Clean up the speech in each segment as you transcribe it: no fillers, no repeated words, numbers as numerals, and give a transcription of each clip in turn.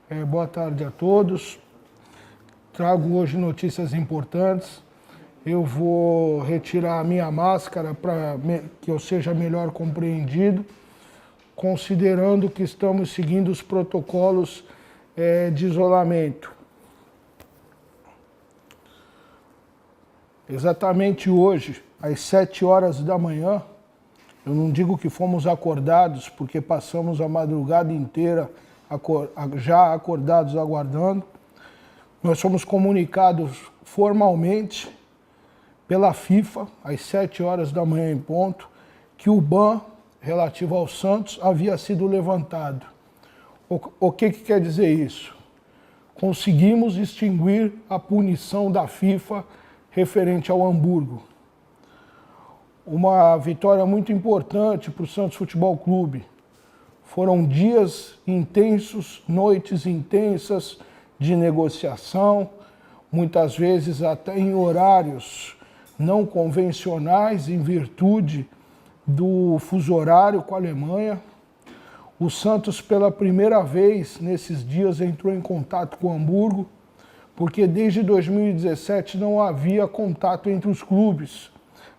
Boa tarde a todos. Trago hoje notícias importantes. Eu vou retirar a minha máscara para que eu seja melhor compreendido, considerando que estamos seguindo os protocolos de isolamento. Exatamente hoje, às 7 horas da manhã, eu não digo que fomos acordados, porque passamos a madrugada inteira já acordados, aguardando. Nós fomos comunicados formalmente pela FIFA, às 7 horas da manhã em ponto, que o ban relativo ao Santos havia sido levantado. O que quer dizer isso? Conseguimos extinguir a punição da FIFA referente ao Hamburgo. Uma vitória muito importante para o Santos Futebol Clube. Foram dias intensos, noites intensas de negociação, muitas vezes até em horários não convencionais, em virtude do fuso horário com a Alemanha. O Santos, pela primeira vez nesses dias, entrou em contato com o Hamburgo, porque desde 2017 não havia contato entre os clubes.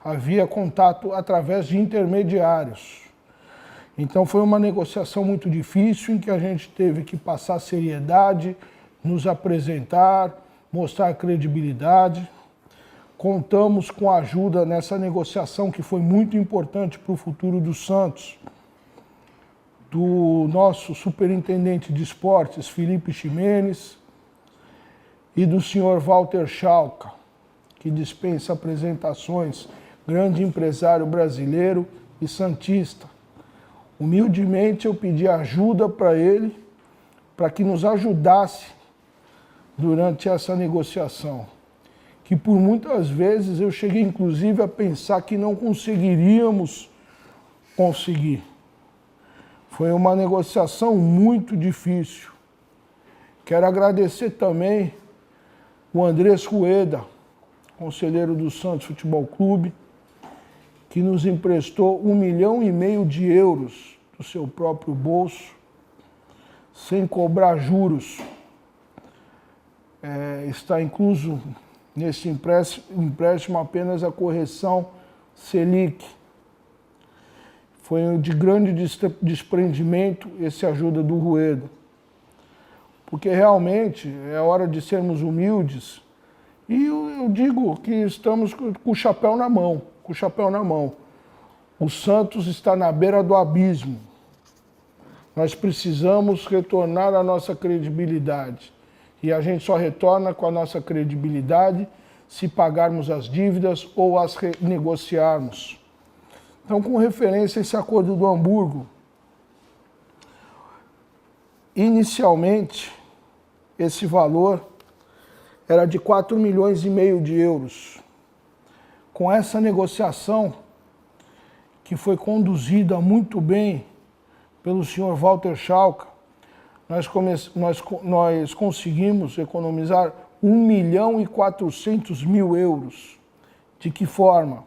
Havia contato através de intermediários. Então foi uma negociação muito difícil, em que a gente teve que passar seriedade, nos apresentar, mostrar credibilidade. Contamos com a ajuda nessa negociação, que foi muito importante para o futuro do Santos, do nosso superintendente de esportes, Felipe Ximenes, e do senhor Walter Schalka, que dispensa apresentações, grande empresário brasileiro e santista. Humildemente eu pedi ajuda para ele, para que nos ajudasse durante essa negociação, que por muitas vezes eu cheguei inclusive a pensar que não conseguiríamos conseguir. Foi uma negociação muito difícil. Quero agradecer também o Andrés Rueda, conselheiro do Santos Futebol Clube, que nos emprestou 1,5 milhão de euros do seu próprio bolso, sem cobrar juros. Está incluso nesse empréstimo apenas a correção Selic. Foi de grande desprendimento essa ajuda do Rueda, porque realmente é hora de sermos humildes. E eu digo que estamos com o chapéu na mão, O Santos está na beira do abismo. Nós precisamos retornar à nossa credibilidade. E a gente só retorna com a nossa credibilidade se pagarmos as dívidas ou as renegociarmos. Então, com referência a esse acordo do Hamburgo, inicialmente, esse valor era de 4,5 milhões de euros. Com essa negociação, que foi conduzida muito bem pelo senhor Walter Schalka, nós conseguimos economizar 1.400.000 euros. De que forma?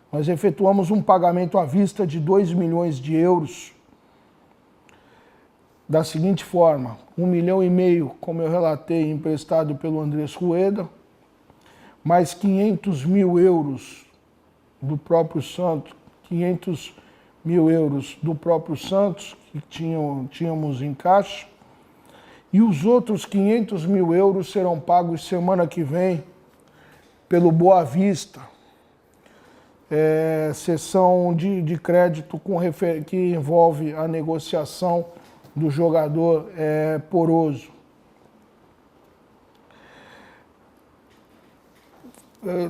Nós efetuamos um pagamento à vista de 2 milhões de euros, da seguinte forma: 1,5 milhão, como eu relatei, emprestado pelo Andrés Rueda, mais 500.000 euros do próprio Santos, 500.000 euros do próprio Santos, que tínhamos em caixa, e os outros 500.000 euros serão pagos semana que vem pelo Boa Vista, cessão de crédito que envolve a negociação do jogador Poroso.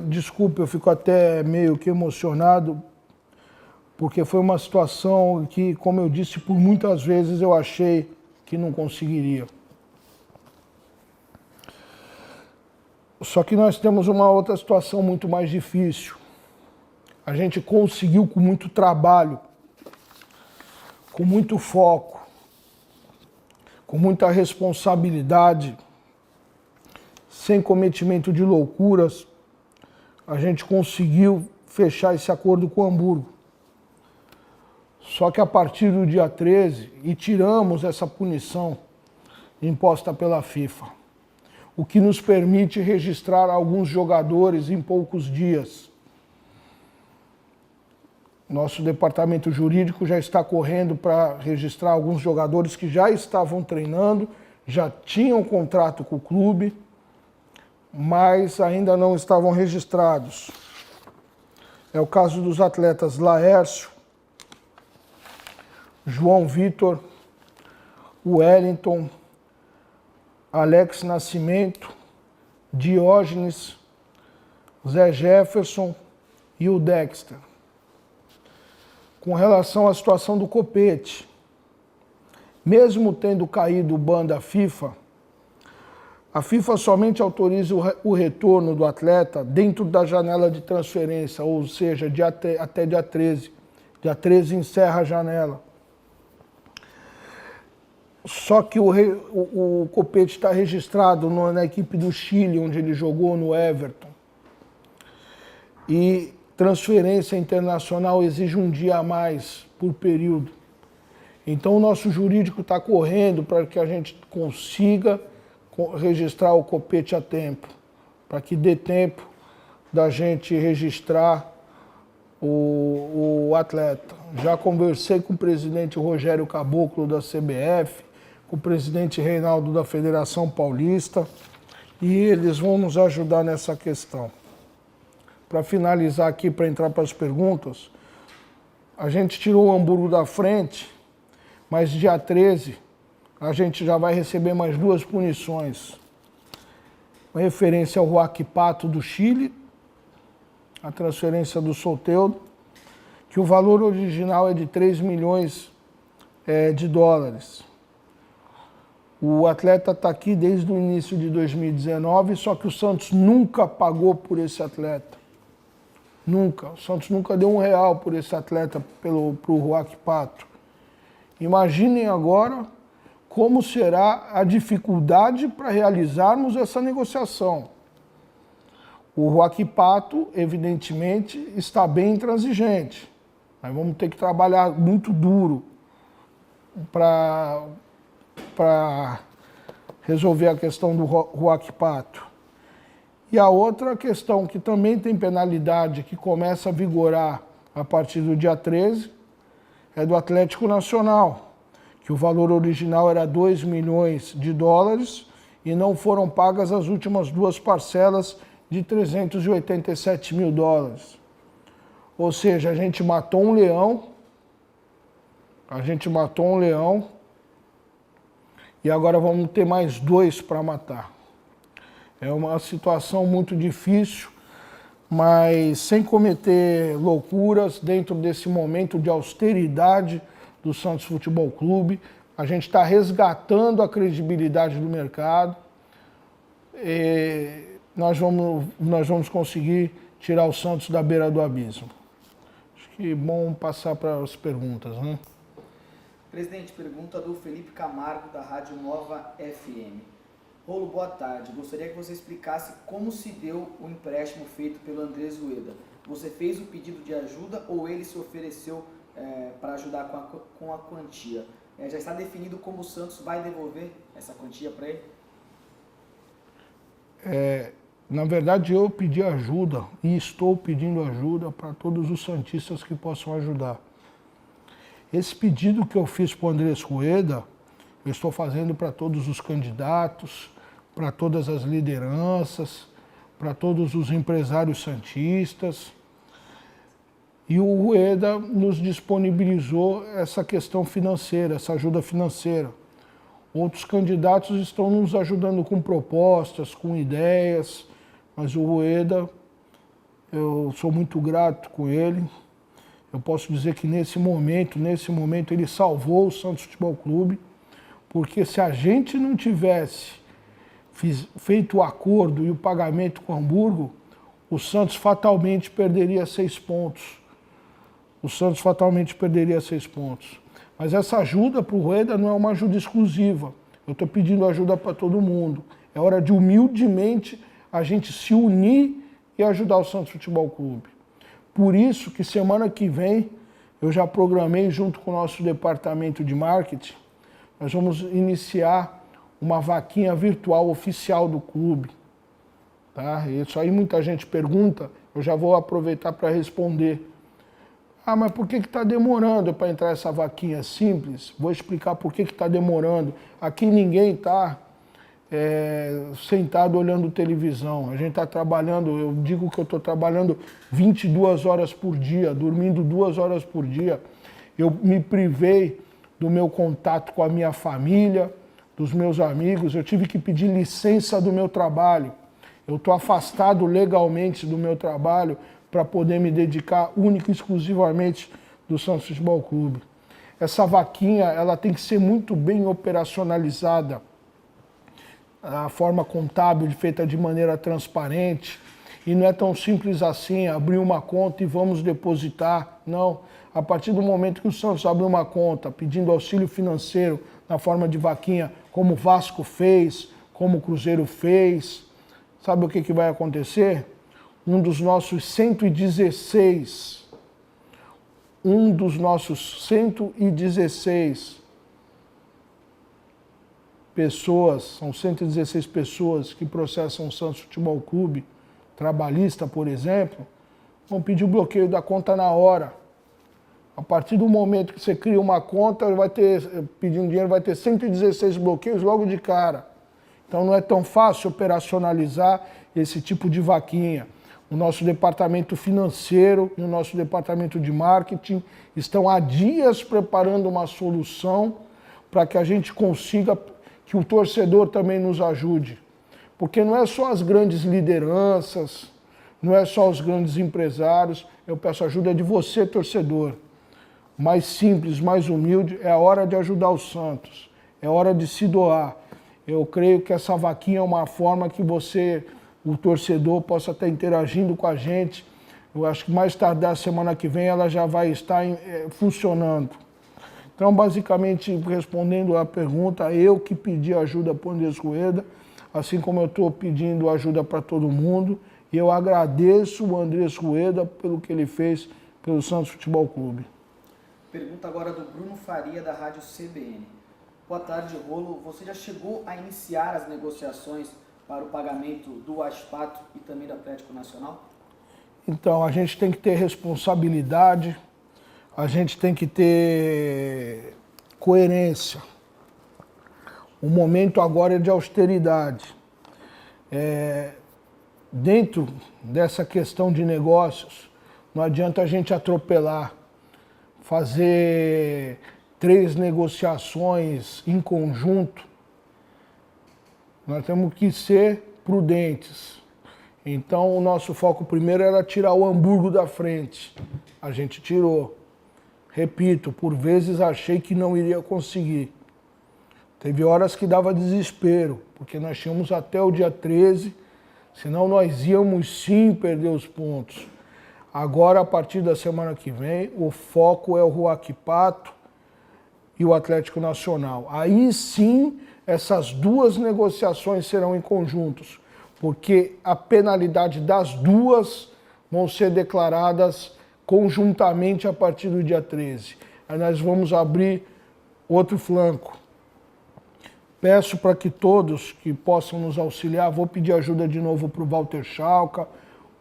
Desculpe, eu fico até meio que emocionado, porque foi uma situação que, como eu disse, por muitas vezes eu achei que não conseguiria. Só que nós temos uma outra situação muito mais difícil. A gente conseguiu com muito trabalho, com muito foco, com muita responsabilidade, sem cometimento de loucuras, a gente conseguiu fechar esse acordo com o Hamburgo. Só que a partir do dia 13, e tiramos essa punição imposta pela FIFA, o que nos permite registrar alguns jogadores em poucos dias. Nosso departamento jurídico já está correndo para registrar alguns jogadores que já estavam treinando, já tinham contrato com o clube, mas ainda não estavam registrados. É o caso dos atletas Laércio, João Vitor, Wellington, Alex Nascimento, Diógenes, Zé Jefferson e o Dexter. Com relação à situação do Copete, mesmo tendo caído o ban da FIFA, a FIFA somente autoriza o retorno do atleta dentro da janela de transferência, ou seja, até dia 13. Dia 13 encerra a janela. Só que o Copete está registrado na equipe do Chile, onde ele jogou no Everton. E transferência internacional exige um dia a mais por período. Então o nosso jurídico está correndo para que a gente consiga registrar o Copete a tempo, para que dê tempo da gente registrar o atleta. Já conversei com o presidente Rogério Caboclo da CBF, com o presidente Reinaldo da Federação Paulista, e eles vão nos ajudar nessa questão. Para finalizar aqui, para entrar para as perguntas, a gente tirou o Hamburgo da frente, mas dia 13 a gente já vai receber mais 2 punições. Uma referência ao Roque Pato do Chile, a transferência do Soteldo, que o valor original é de 3 milhões de dólares. O atleta está aqui desde o início de 2019, só que o Santos nunca pagou por esse atleta. Nunca. O Santos nunca deu R$1 por esse atleta pro Roque Pato. Imaginem agora como será a dificuldade para realizarmos essa negociação. O Roque Pato, evidentemente, está bem intransigente. Nós vamos ter que trabalhar muito duro para resolver a questão do Roque Pato. E a outra questão que também tem penalidade, que começa a vigorar a partir do dia 13, é do Atlético Nacional, que o valor original era 2 milhões de dólares e não foram pagas as últimas 2 parcelas de 387 mil dólares. Ou seja, a gente matou um leão, e agora vamos ter mais 2 para matar. É uma situação muito difícil, mas sem cometer loucuras dentro desse momento de austeridade do Santos Futebol Clube. A gente está resgatando a credibilidade do mercado. E nós vamos conseguir tirar o Santos da beira do abismo. Acho que é bom passar para as perguntas, né? Presidente, pergunta do Felipe Camargo, da Rádio Nova FM. Rolo, boa tarde. Gostaria que você explicasse como se deu o empréstimo feito pelo Andrés Rueda. Você fez o pedido de ajuda ou ele se ofereceu para ajudar com a quantia? Já está definido como o Santos vai devolver essa quantia para ele? Na verdade, eu pedi ajuda e estou pedindo ajuda para todos os santistas que possam ajudar. Esse pedido que eu fiz para o Andrés Rueda, eu estou fazendo para todos os candidatos, para todas as lideranças, para todos os empresários santistas. E o Rueda nos disponibilizou essa questão financeira, essa ajuda financeira. Outros candidatos estão nos ajudando com propostas, com ideias, mas o Rueda, eu sou muito grato com ele. Eu posso dizer que nesse momento ele salvou o Santos Futebol Clube, porque se a gente não tivesse feito o acordo e o pagamento com o Hamburgo, o Santos fatalmente perderia 6 pontos. Mas essa ajuda para o Rueda não é uma ajuda exclusiva. Eu estou pedindo ajuda para todo mundo. É hora de humildemente a gente se unir e ajudar o Santos Futebol Clube. Por isso que semana que vem eu já programei junto com o nosso departamento de marketing, nós vamos iniciar uma vaquinha virtual oficial do clube. Tá? Isso aí muita gente pergunta, eu já vou aproveitar para responder. Ah, mas por que está demorando para entrar essa vaquinha simples? Vou explicar por que está demorando. Aqui ninguém está sentado olhando televisão. A gente está trabalhando, eu digo que eu estou trabalhando 22 horas por dia, dormindo 2 horas por dia. Eu me privei do meu contato com a minha família, dos meus amigos. Eu tive que pedir licença do meu trabalho. Eu estou afastado legalmente do meu trabalho para poder me dedicar única e exclusivamente do Santos Futebol Clube. Essa vaquinha, ela tem que ser muito bem operacionalizada. A forma contábil feita de maneira transparente. E não é tão simples assim, abrir uma conta e vamos depositar. Não. A partir do momento que o Santos abre uma conta pedindo auxílio financeiro na forma de vaquinha, como o Vasco fez, como o Cruzeiro fez, sabe o que vai acontecer? Um dos nossos 116 pessoas, são 116 pessoas que processam o Santos Futebol Clube, trabalhista, por exemplo, vão pedir o bloqueio da conta na hora. A partir do momento que você cria uma conta, vai ter, pedindo dinheiro, vai ter 116 bloqueios logo de cara. Então não é tão fácil operacionalizar esse tipo de vaquinha. O nosso departamento financeiro e o nosso departamento de marketing estão há dias preparando uma solução para que a gente consiga, que o torcedor também nos ajude. Porque não é só as grandes lideranças, não é só os grandes empresários, eu peço ajuda de você, torcedor. Mais simples, mais humilde, é a hora de ajudar o Santos, é hora de se doar. Eu creio que essa vaquinha é uma forma que você, o torcedor, possa estar interagindo com a gente. Eu acho que mais tardar semana que vem ela já vai estar funcionando. Então, basicamente, respondendo à pergunta, eu que pedi ajuda para o Andrés Rueda, assim como eu estou pedindo ajuda para todo mundo, e eu agradeço o Andrés Rueda pelo que ele fez pelo Santos Futebol Clube. Pergunta agora do Bruno Faria, da Rádio CBN. Boa tarde, Rolo. Você já chegou a iniciar as negociações para o pagamento do Aspato e também do Atlético Nacional? Então, a gente tem que ter responsabilidade, a gente tem que ter coerência. O momento agora é de austeridade. Dentro dessa questão de negócios, não adianta a gente atropelar, fazer 3 negociações em conjunto. Nós temos que ser prudentes. Então, o nosso foco primeiro era tirar o Hamburgo da frente. A gente tirou. Repito, por vezes achei que não iria conseguir. Teve horas que dava desespero, porque nós tínhamos até o dia 13, senão nós íamos sim perder os pontos. Agora, a partir da semana que vem, o foco é o Huachipato e o Atlético Nacional. Aí sim, essas 2 negociações serão em conjuntos, porque a penalidade das 2 vão ser declaradas conjuntamente a partir do dia 13. Aí nós vamos abrir outro flanco. Peço para que todos que possam nos auxiliar, vou pedir ajuda de novo para o Walter Schalka,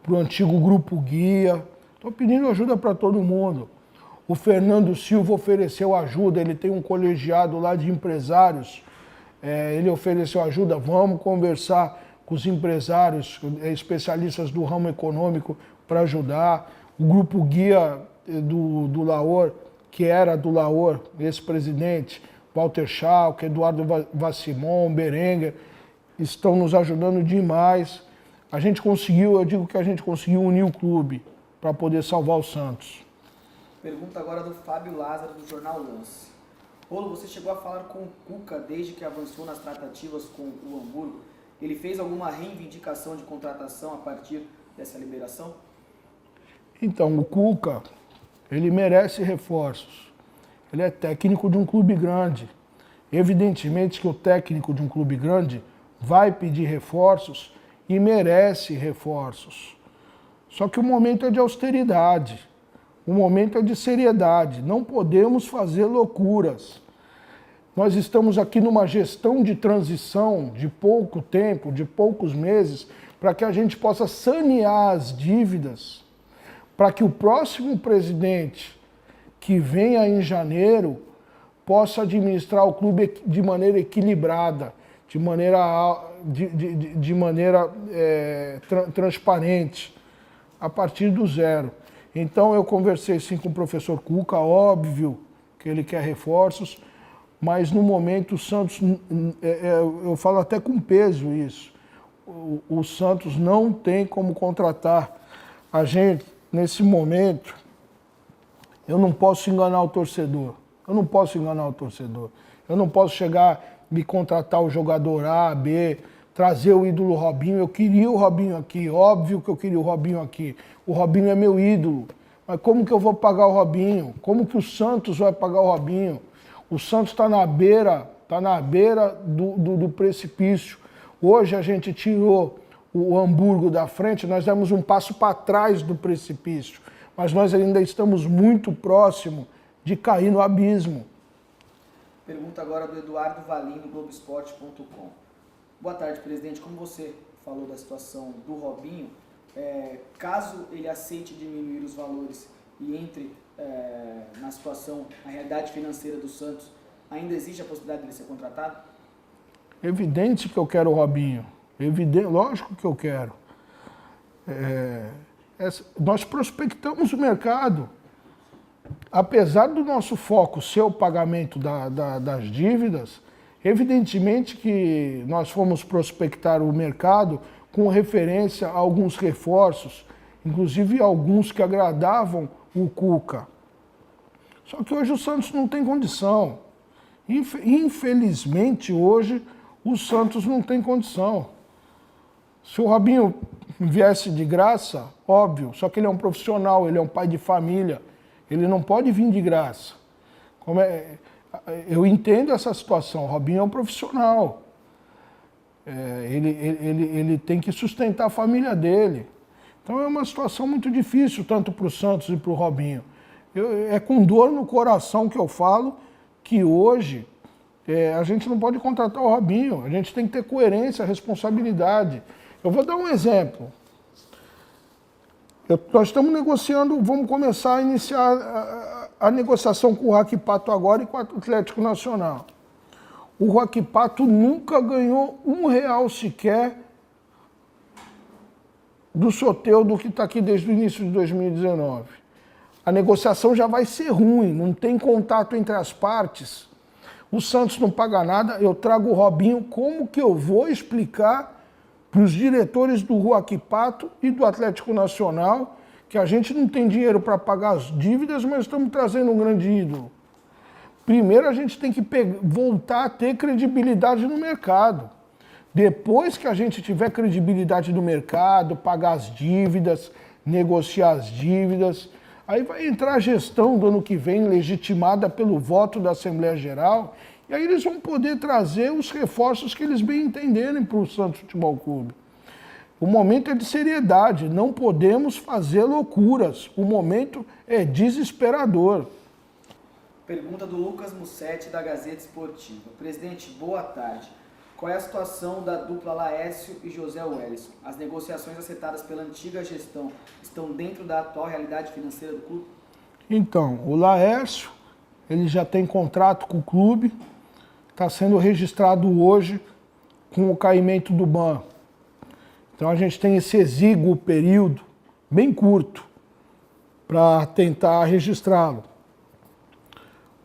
para o antigo Grupo Guia. Estou pedindo ajuda para todo mundo. O Fernando Silva ofereceu ajuda, ele tem um colegiado lá de empresários. Ele ofereceu ajuda, vamos conversar com os empresários, especialistas do ramo econômico para ajudar. O Grupo Guia do Laor, que era do Laor, esse presidente, Walter Schalka, Eduardo Vassimon, Berenguer, estão nos ajudando demais. A gente conseguiu, eu digo que a gente conseguiu unir o clube para poder salvar o Santos. Pergunta agora do Fábio Lázaro, do Jornal Lance. Rolo, você chegou a falar com o Cuca desde que avançou nas tratativas com o Hamburgo? Ele fez alguma reivindicação de contratação a partir dessa liberação? Então, o Cuca, ele merece reforços. Ele é técnico de um clube grande. Evidentemente que o técnico de um clube grande vai pedir reforços e merece reforços. Só que o momento é de austeridade, o momento é de seriedade. Não podemos fazer loucuras. Nós estamos aqui numa gestão de transição de pouco tempo, de poucos meses, para que a gente possa sanear as dívidas, para que o próximo presidente que venha em janeiro possa administrar o clube de maneira equilibrada, de maneira transparente, a partir do zero. Então eu conversei sim com o professor Cuca, óbvio que ele quer reforços, mas no momento o Santos, eu falo até com peso isso, o Santos não tem como contratar a gente nesse momento. Eu não posso enganar o torcedor, eu não posso chegar, me contratar o jogador A, B, trazer o ídolo Robinho. Eu queria o Robinho aqui, óbvio que eu queria o Robinho aqui. O Robinho é meu ídolo, mas como que eu vou pagar o Robinho? Como que o Santos vai pagar o Robinho? O Santos está na beira do precipício. Hoje a gente tirou o Hamburgo da frente, nós demos um passo para trás do precipício, mas nós ainda estamos muito próximo de cair no abismo. Pergunta agora do Eduardo Valim, no Globoesporte.com. Boa tarde, presidente. Como você falou da situação do Robinho, caso ele aceite diminuir os valores e entre na situação, na realidade financeira do Santos, ainda existe a possibilidade de ele ser contratado? Evidente que eu quero o Robinho. Lógico que eu quero. Nós prospectamos o mercado. Apesar do nosso foco ser o pagamento das dívidas, evidentemente que nós fomos prospectar o mercado com referência a alguns reforços, inclusive alguns que agradavam o Cuca. Só que hoje o Santos não tem condição. Infelizmente hoje o Santos não tem condição. Se o Robinho viesse de graça, óbvio, só que ele é um profissional, ele é um pai de família, ele não pode vir de graça. Eu entendo essa situação, o Robinho é um profissional. Ele tem que sustentar a família dele. Então é uma situação muito difícil, tanto para o Santos e para o Robinho. É com dor no coração que eu falo que hoje a gente não pode contratar o Robinho, a gente tem que ter coerência, responsabilidade. Eu vou dar um exemplo. Nós estamos negociando, vamos começar a iniciar a negociação com o Roque Pato agora e com o Atlético Nacional. O Roque Pato nunca ganhou R$1 sequer do Soteldo que está aqui desde o início de 2019. A negociação já vai ser ruim, não tem contato entre as partes. O Santos não paga nada, eu trago o Robinho, como que eu vou explicar para os diretores do Roque Pato e do Atlético Nacional que a gente não tem dinheiro para pagar as dívidas, mas estamos trazendo um grande ídolo? Primeiro a gente tem que voltar a ter credibilidade no mercado. Depois que a gente tiver credibilidade no mercado, pagar as dívidas, negociar as dívidas, aí vai entrar a gestão do ano que vem, legitimada pelo voto da Assembleia Geral, e aí eles vão poder trazer os reforços que eles bem entenderem para o Santos Futebol Clube. O momento é de seriedade, não podemos fazer loucuras, o momento é desesperador. Pergunta do Lucas Mussetti, da Gazeta Esportiva. Presidente, boa tarde. Qual é a situação da dupla Laércio e José Wellison? As negociações acertadas pela antiga gestão estão dentro da atual realidade financeira do clube? Então, o Laércio, ele já tem contrato com o clube, está sendo registrado hoje com o caimento do ban. Então a gente tem esse exíguo período, bem curto, para tentar registrá-lo.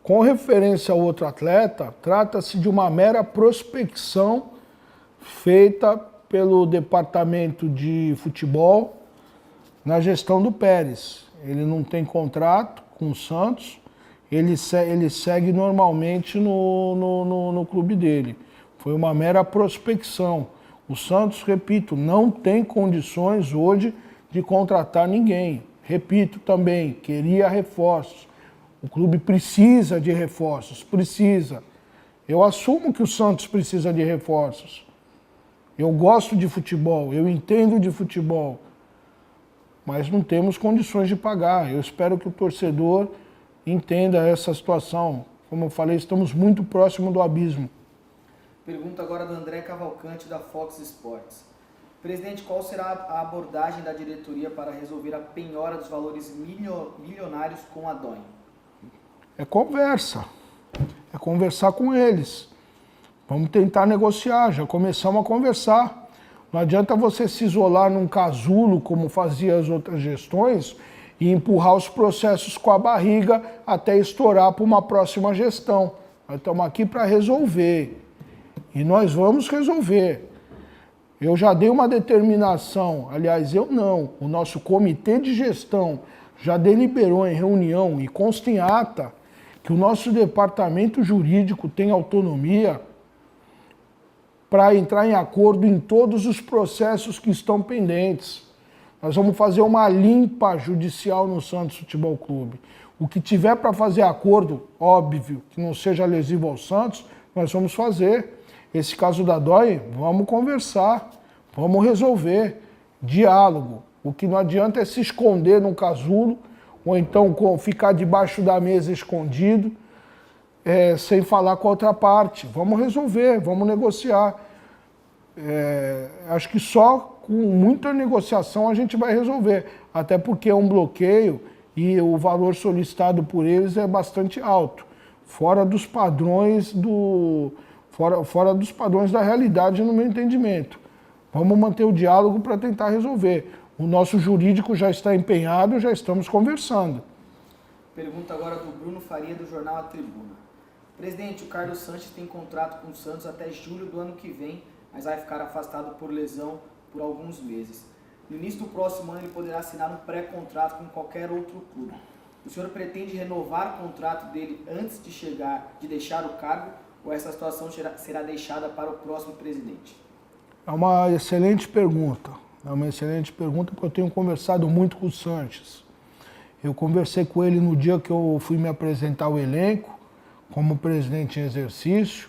Com referência ao outro atleta, trata-se de uma mera prospecção feita pelo departamento de futebol na gestão do Pérez. Ele não tem contrato com o Santos, ele segue normalmente no clube dele. Foi uma mera prospecção. O Santos, repito, não tem condições hoje de contratar ninguém. Repito também, queria reforços. O clube precisa de reforços, precisa. Eu assumo que o Santos precisa de reforços. Eu gosto de futebol, eu entendo de futebol, mas não temos condições de pagar. Eu espero que o torcedor entenda essa situação. Como eu falei, estamos muito próximo do abismo. Pergunta agora do André Cavalcante, da Fox Sports. Presidente, qual será a abordagem da diretoria para resolver a penhora dos valores milionários com a DOI? É conversa. É conversar com eles. Vamos tentar negociar, já começamos a conversar. Não adianta você se isolar num casulo, como fazia as outras gestões, e empurrar os processos com a barriga até estourar para uma próxima gestão. Nós estamos aqui para resolver. E nós vamos resolver. Eu já dei uma determinação, aliás, eu não, o nosso comitê de gestão já deliberou em reunião e consta em ata que o nosso departamento jurídico tem autonomia para entrar em acordo em todos os processos que estão pendentes. Nós vamos fazer uma limpa judicial no Santos Futebol Clube. O que tiver para fazer acordo, óbvio, que não seja lesivo ao Santos, nós vamos fazer. Esse caso da DOI, vamos conversar, vamos resolver. Diálogo. O que não adianta é se esconder num casulo, ou então ficar debaixo da mesa escondido, sem falar com a outra parte. Vamos resolver, vamos negociar. Acho que só com muita negociação a gente vai resolver, até porque é um bloqueio e o valor solicitado por eles é bastante alto, fora dos padrões fora dos padrões da realidade, no meu entendimento. Vamos manter o diálogo para tentar resolver. O nosso jurídico já está empenhado, já estamos conversando. Pergunta agora do Bruno Faria, do jornal A Tribuna. Presidente, o Carlos Sanches tem contrato com o Santos até julho do ano que vem, mas vai ficar afastado por lesão por alguns meses. No início do próximo ano ele poderá assinar um pré-contrato com qualquer outro clube. O senhor pretende renovar o contrato dele antes de deixar o cargo, ou essa situação será deixada para o próximo presidente? É uma excelente pergunta. É uma excelente pergunta porque eu tenho conversado muito com o Sanches. Eu conversei com ele no dia que eu fui me apresentar ao elenco, como presidente em exercício,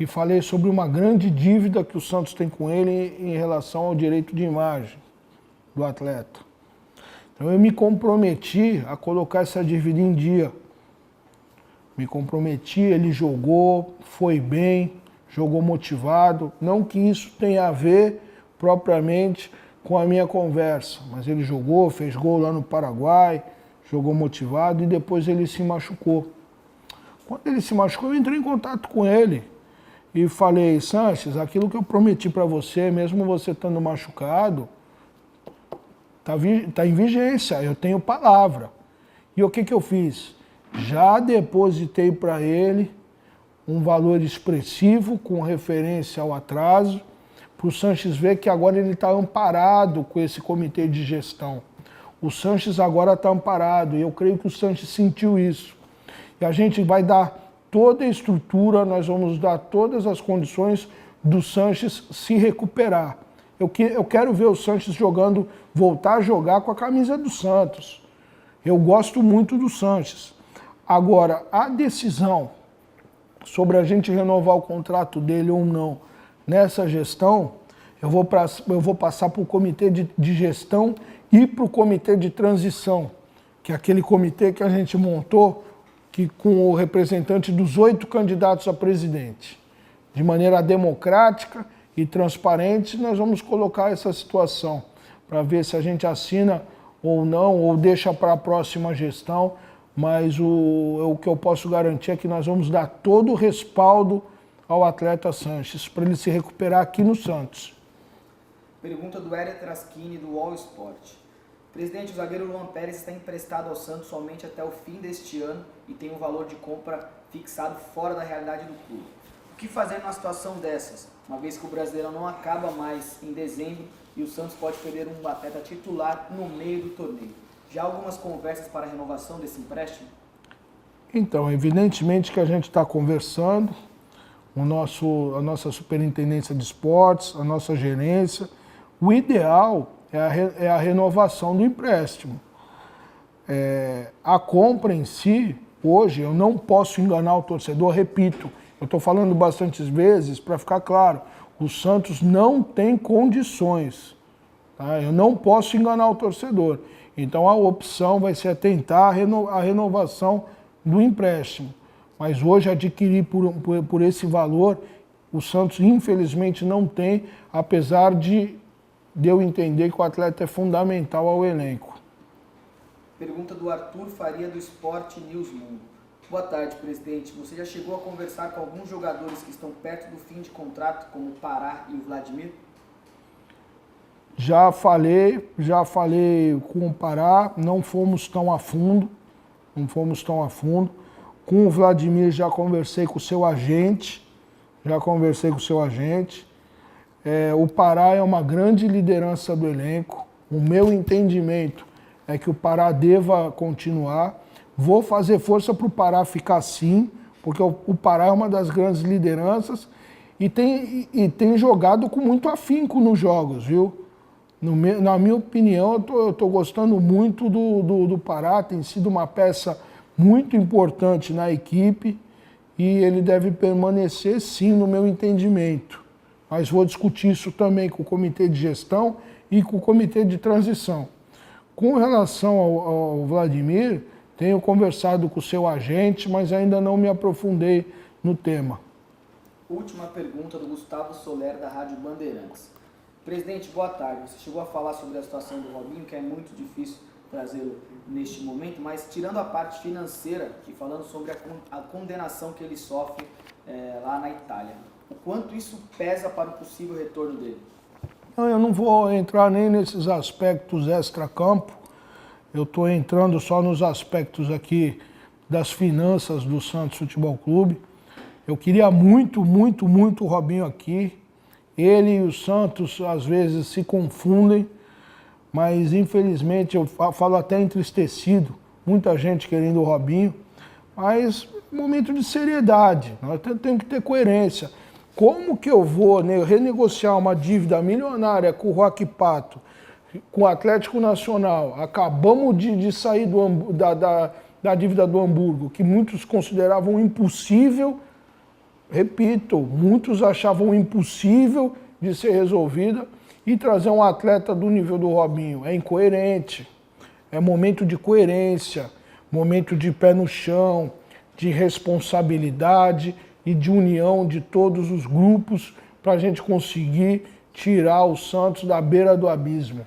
e falei sobre uma grande dívida que o Santos tem com ele em relação ao direito de imagem do atleta. Então eu me comprometi a colocar essa dívida em dia. Me comprometi, ele jogou, foi bem, jogou motivado. Não que isso tenha a ver propriamente com a minha conversa, mas ele jogou, fez gol lá no Paraguai, jogou motivado e depois ele se machucou. Quando ele se machucou, eu entrei em contato com ele e falei: Sanches, aquilo que eu prometi para você, mesmo você estando machucado, tá em vigência, eu tenho palavra. E o que eu fiz? Já depositei para ele um valor expressivo com referência ao atraso, para o Sanches ver que agora ele está amparado com esse comitê de gestão. O Sanches agora está amparado e eu creio que o Sanches sentiu isso. E a gente vai dar toda a estrutura, nós vamos dar todas as condições do Sanches se recuperar. Eu quero ver o Sanches jogando, voltar a jogar com a camisa do Santos. Eu gosto muito do Sanches. Agora, a decisão sobre a gente renovar o contrato dele ou não nessa gestão, eu vou passar para o comitê de gestão e para o comitê de transição, que é aquele comitê que a gente montou com o representante dos 8 candidatos a presidente. De maneira democrática e transparente, nós vamos colocar essa situação para ver se a gente assina ou não, ou deixa para a próxima gestão, mas o que eu posso garantir é que nós vamos dar todo o respaldo ao atleta Sanches, para ele se recuperar aqui no Santos. Pergunta do Hélio Traschini, do All Sport. Presidente, o zagueiro Luan Pérez está emprestado ao Santos somente até o fim deste ano e tem um valor de compra fixado fora da realidade do clube. O que fazer numa situação dessas, uma vez que o Brasileirão não acaba mais em dezembro e o Santos pode perder um atleta titular no meio do torneio? Já há algumas conversas para a renovação desse empréstimo? Então, evidentemente que a gente está conversando, a nossa superintendência de esportes, a nossa gerência. O ideal é a renovação do empréstimo. A compra em si, hoje, eu não posso enganar o torcedor, repito, eu estou falando bastantes vezes para ficar claro, o Santos não tem condições, tá? Eu não posso enganar o torcedor. Então a opção vai ser tentar a renovação do empréstimo. mas hoje adquirir por esse valor, o Santos infelizmente não tem, apesar de eu entender que o atleta é fundamental ao elenco. Pergunta do Arthur Faria, do Esporte News Mundo. Boa tarde, presidente. Você já chegou a conversar com alguns jogadores que estão perto do fim de contrato, como o Pará e o Vladimir? Já falei com o Pará, não fomos tão a fundo. Com o Vladimir já conversei com o seu agente. O Pará é uma grande liderança do elenco. O meu entendimento é que o Pará deva continuar. Vou fazer força para o Pará ficar assim, porque o Pará é uma das grandes lideranças e tem jogado com muito afinco nos jogos, viu? Na minha opinião, eu estou gostando muito do Pará, tem sido uma peça muito importante na equipe e ele deve permanecer sim, no meu entendimento. Mas vou discutir isso também com o comitê de gestão e com o comitê de transição. Com relação ao Vladimir, tenho conversado com o seu agente, mas ainda não me aprofundei no tema. Última pergunta do Gustavo Soler, da Rádio Bandeirantes. Presidente, boa tarde. Você chegou a falar sobre a situação do Robinho, que é muito difícil trazê-lo neste momento, mas tirando a parte financeira e falando sobre a condenação que ele sofre lá na Itália, o quanto isso pesa para o possível retorno dele? Eu não vou entrar nem nesses aspectos extra-campo, eu estou entrando só nos aspectos aqui das finanças do Santos Futebol Clube. Eu queria muito o Robinho aqui. Ele e o Santos às vezes se confundem, mas infelizmente eu falo até entristecido, muita gente querendo o Robinho, mas momento de seriedade, nós temos que ter coerência. Como que eu vou renegociar uma dívida milionária com o Roque Pato, com o Atlético Nacional? Acabamos de sair da dívida do Hamburgo, que muitos consideravam impossível. Repito, muitos achavam impossível de ser resolvida e trazer um atleta do nível do Robinho. É incoerente. É momento de coerência, momento de pé no chão, de responsabilidade e de união de todos os grupos para a gente conseguir tirar o Santos da beira do abismo.